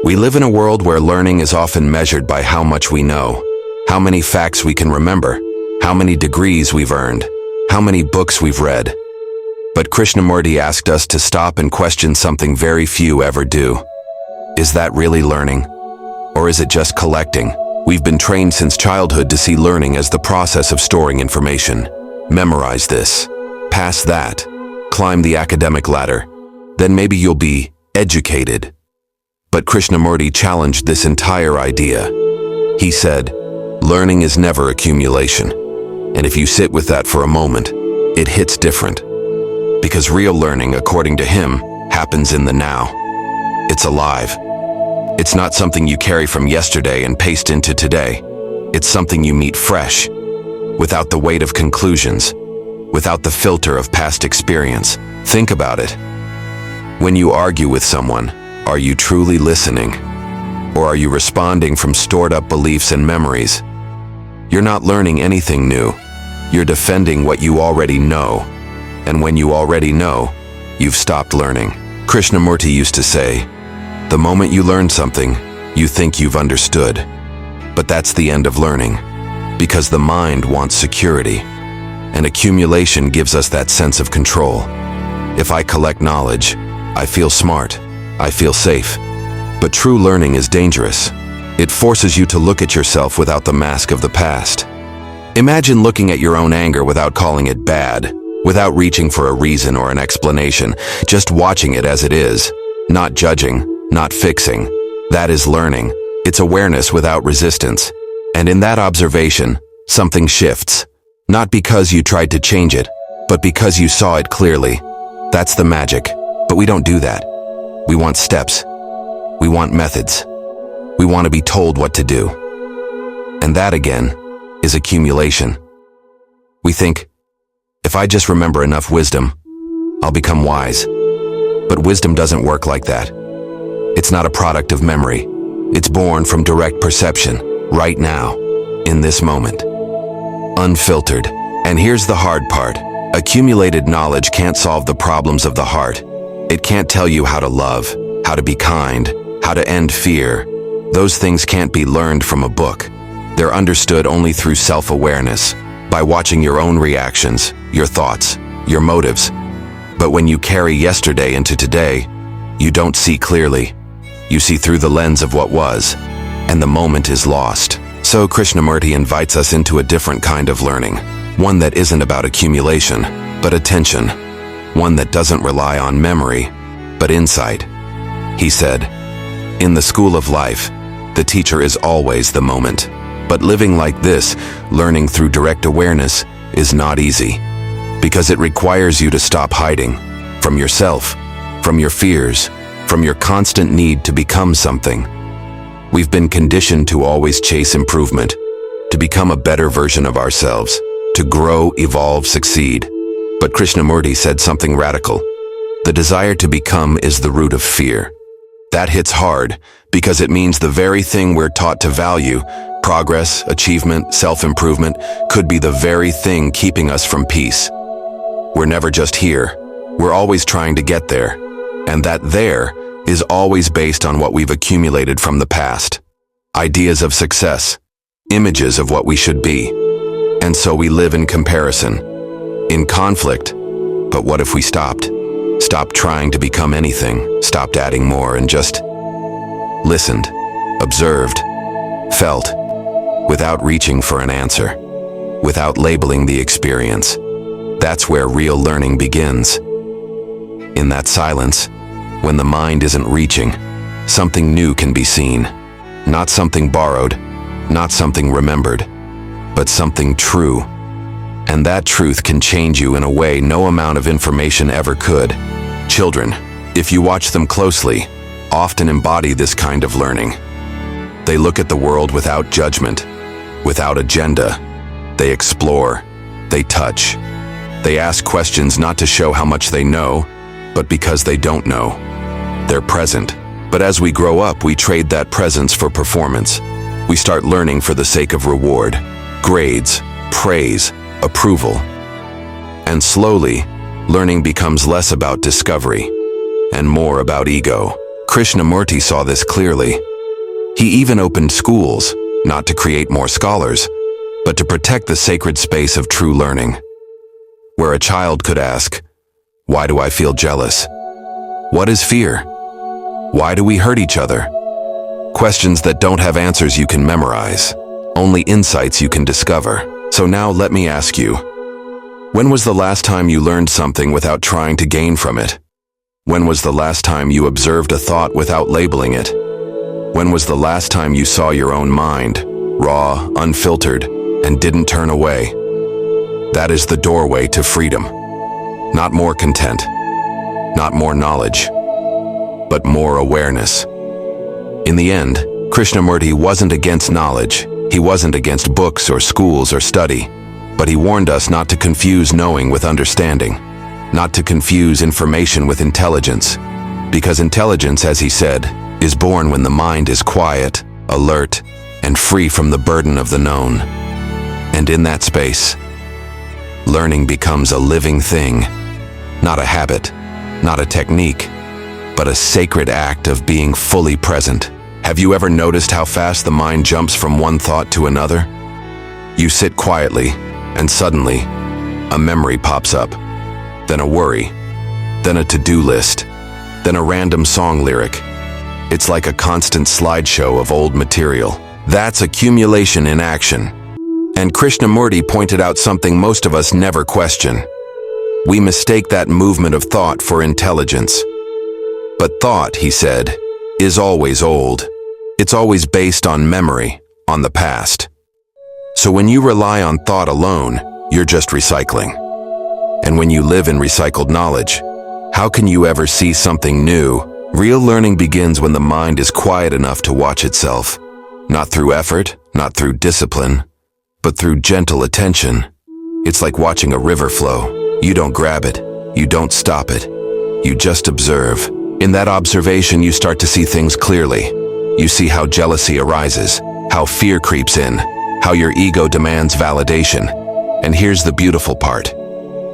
We live in a world where learning is often measured by how much we know, how many facts we can remember, how many degrees we've earned, how many books we've read. But Krishnamurti asked us to stop and question something very few ever do. Is that really learning? Or is it just collecting? We've been trained since childhood to see learning as the process of storing information. Memorize this, pass that, climb the academic ladder, then maybe you'll be educated. But Krishnamurti challenged this entire idea. He said, learning is never accumulation. And if you sit with that for a moment, it hits different. Because real learning, according to him, happens in the now. It's alive. It's not something you carry from yesterday and paste into today. It's something you meet fresh, without the weight of conclusions, without the filter of past experience. Think about it. When you argue with someone, are you truly listening? Or are you responding from stored-up beliefs and memories? You're not learning anything new. You're defending what you already know. And when you already know, you've stopped learning. Krishnamurti used to say, the moment you learn something, you think you've understood. But that's the end of learning, because the mind wants security, and accumulation gives us that sense of control. If I collect knowledge, I feel smart, I feel safe. But true learning is dangerous. It forces you to look at yourself without the mask of the past. Imagine looking at your own anger without calling it bad, without reaching for a reason or an explanation, just watching it as it is, not judging, not fixing. That is learning. It's awareness without resistance. And in that observation, something shifts. Not because you tried to change it, but because you saw it clearly. That's the magic. But we don't do that. We want steps. We want methods. We want to be told what to do. And that, again, is accumulation. We think, if I just remember enough wisdom, I'll become wise. But wisdom doesn't work like that. It's not a product of memory. It's born from direct perception, right now, in this moment. Unfiltered. And here's the hard part. Accumulated knowledge can't solve the problems of the heart. It can't tell you how to love, how to be kind, how to end fear. Those things can't be learned from a book. They're understood only through self-awareness, by watching your own reactions, your thoughts, your motives. But when you carry yesterday into today, you don't see clearly. You see through the lens of what was, and the moment is lost. So Krishnamurti invites us into a different kind of learning, one that isn't about accumulation, but attention, one that doesn't rely on memory, but insight. He said, in the school of life, the teacher is always the moment. But living like this, learning through direct awareness, is not easy, because it requires you to stop hiding from yourself, from your fears, from your constant need to become something. We've been conditioned to always chase improvement, to become a better version of ourselves, to grow, evolve, succeed. But Krishnamurti said something radical. The desire to become is the root of fear. That hits hard, because it means the very thing we're taught to value, progress, achievement, self-improvement, could be the very thing keeping us from peace. We're never just here. We're always trying to get there. And that there is always based on what we've accumulated from the past. Ideas of success, images of what we should be. And so we live in comparison, in conflict. But what if we stopped? Stopped trying to become anything, stopped adding more, and just listened, observed, felt, without reaching for an answer, without labeling the experience. That's where real learning begins. In that silence, when the mind isn't reaching, something new can be seen. Not something borrowed, not something remembered, but something true. And that truth can change you in a way no amount of information ever could. Children, if you watch them closely, often embody this kind of learning. They look at the world without judgment, without agenda. They explore, they touch. They ask questions not to show how much they know, but because they don't know. They're present. But as we grow up, we trade that presence for performance. We start learning for the sake of reward, grades, praise, approval. And slowly, learning becomes less about discovery and more about ego. Krishnamurti saw this clearly. He even opened schools, not to create more scholars, but to protect the sacred space of true learning, where a child could ask, "Why do I feel jealous? What is fear? Why do we hurt each other?" Questions that don't have answers you can memorize, only insights you can discover. So now let me ask you, when was the last time you learned something without trying to gain from it? When was the last time you observed a thought without labeling it? When was the last time you saw your own mind, raw, unfiltered, and didn't turn away? That is the doorway to freedom. Not more content, not more knowledge, but more awareness. In the end, Krishnamurti wasn't against knowledge. He wasn't against books or schools or study, but he warned us not to confuse knowing with understanding, not to confuse information with intelligence, because intelligence, as he said, is born when the mind is quiet, alert, and free from the burden of the known. And in that space, learning becomes a living thing, not a habit, not a technique, but a sacred act of being fully present. Have you ever noticed how fast the mind jumps from one thought to another? You sit quietly, and suddenly, a memory pops up, then a worry, then a to-do list, then a random song lyric. It's like a constant slideshow of old material. That's accumulation in action. And Krishnamurti pointed out something most of us never question. We mistake that movement of thought for intelligence. But thought, he said, is always old. It's always based on memory, on the past. So when you rely on thought alone, you're just recycling. And when you live in recycled knowledge, how can you ever see something new? Real learning begins when the mind is quiet enough to watch itself, not through effort, not through discipline, but through gentle attention. It's like watching a river flow. You don't grab it, you don't stop it, you just observe. In that observation, you start to see things clearly. You see how jealousy arises, how fear creeps in, how your ego demands validation. And here's the beautiful part.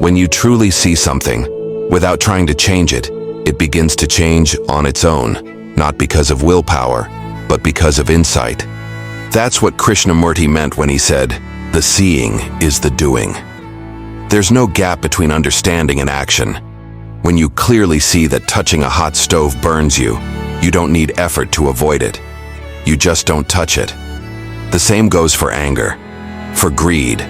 When you truly see something, without trying to change it, it begins to change on its own, not because of willpower, but because of insight. That's what Krishnamurti meant when he said, "The seeing is the doing." There's no gap between understanding and action. When you clearly see that touching a hot stove burns you, you don't need effort to avoid it. You just don't touch it. The same goes for anger, for greed,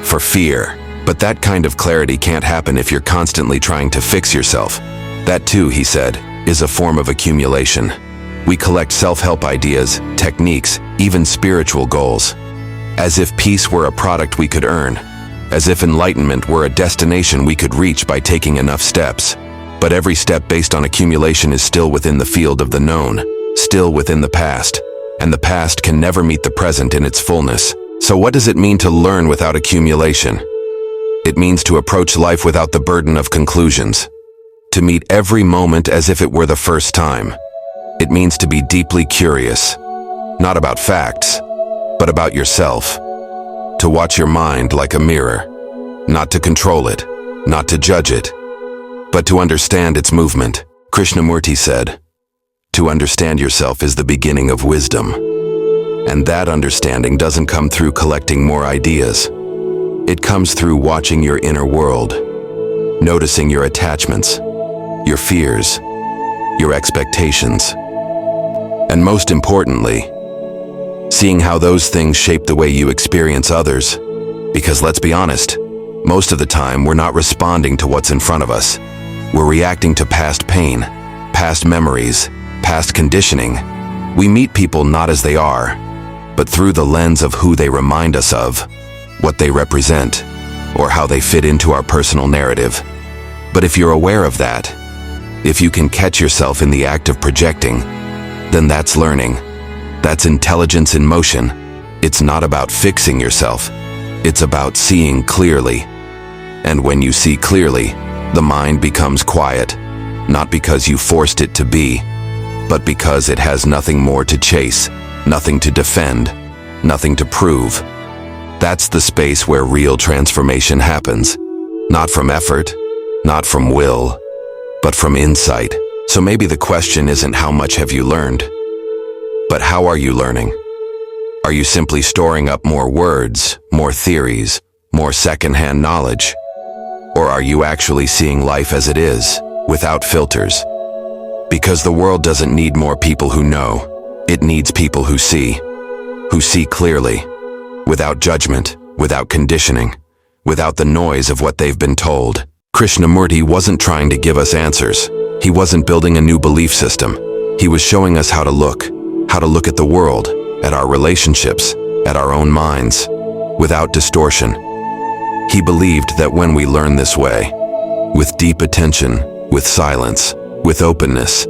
for fear. But that kind of clarity can't happen if you're constantly trying to fix yourself. That too, he said, is a form of accumulation. We collect self-help ideas, techniques, even spiritual goals, as if peace were a product we could earn, as if enlightenment were a destination we could reach by taking enough steps. But every step based on accumulation is still within the field of the known, still within the past, and the past can never meet the present in its fullness. So what does it mean to learn without accumulation? It means to approach life without the burden of conclusions, to meet every moment as if it were the first time. It means to be deeply curious, not about facts, but about yourself. To watch your mind like a mirror, not to control it, not to judge it, but to understand its movement. Krishnamurti said, "To understand yourself is the beginning of wisdom." And that understanding doesn't come through collecting more ideas. It comes through watching your inner world, noticing your attachments, your fears, your expectations, and most importantly, seeing how those things shape the way you experience others. Because let's be honest, most of the time we're not responding to what's in front of us. We're reacting to past pain, past memories, past conditioning. We meet people not as they are, but through the lens of who they remind us of, what they represent, or how they fit into our personal narrative. But if you're aware of that, if you can catch yourself in the act of projecting, then that's learning. That's intelligence in motion. It's not about fixing yourself. It's about seeing clearly. And when you see clearly, the mind becomes quiet, not because you forced it to be, but because it has nothing more to chase, nothing to defend, nothing to prove. That's the space where real transformation happens, not from effort, not from will, but from insight. So maybe the question isn't how much have you learned, but how are you learning? Are you simply storing up more words, more theories, more secondhand knowledge? Or are you actually seeing life as it is, without filters? Because the world doesn't need more people who know. It needs people who see clearly, without judgment, without conditioning, without the noise of what they've been told. Krishnamurti wasn't trying to give us answers. He wasn't building a new belief system. He was showing us how to look at the world, at our relationships, at our own minds, without distortion. He believed that when we learn this way, with deep attention, with silence, with openness,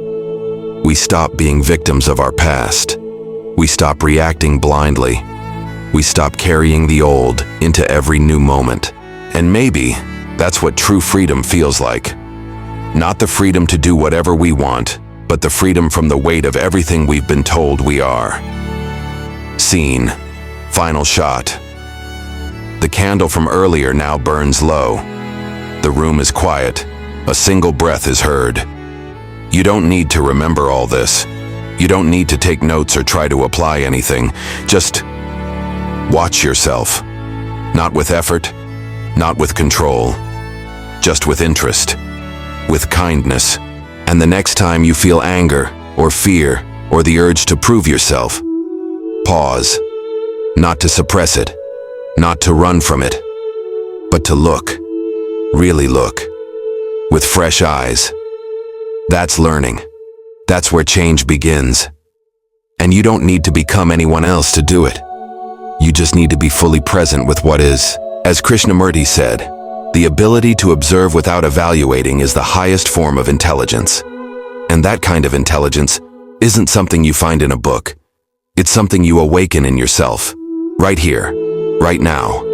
we stop being victims of our past. We stop reacting blindly. We stop carrying the old into every new moment. And maybe that's what true freedom feels like. Not the freedom to do whatever we want, but the freedom from the weight of everything we've been told we are. Scene. Final shot. The candle from earlier now burns low. The room is quiet. A single breath is heard. You don't need to remember all this. You don't need to take notes or try to apply anything. Just watch yourself. Not with effort, not with control, just with interest, with kindness. And the next time you feel anger or fear or the urge to prove yourself, pause. Not to suppress it, not to run from it, but to look, really look, with fresh eyes. That's learning. That's where change begins. And you don't need to become anyone else to do it. You just need to be fully present with what is. As Krishnamurti said, the ability to observe without evaluating is the highest form of intelligence. And that kind of intelligence isn't something you find in a book. It's something you awaken in yourself, right here, right now.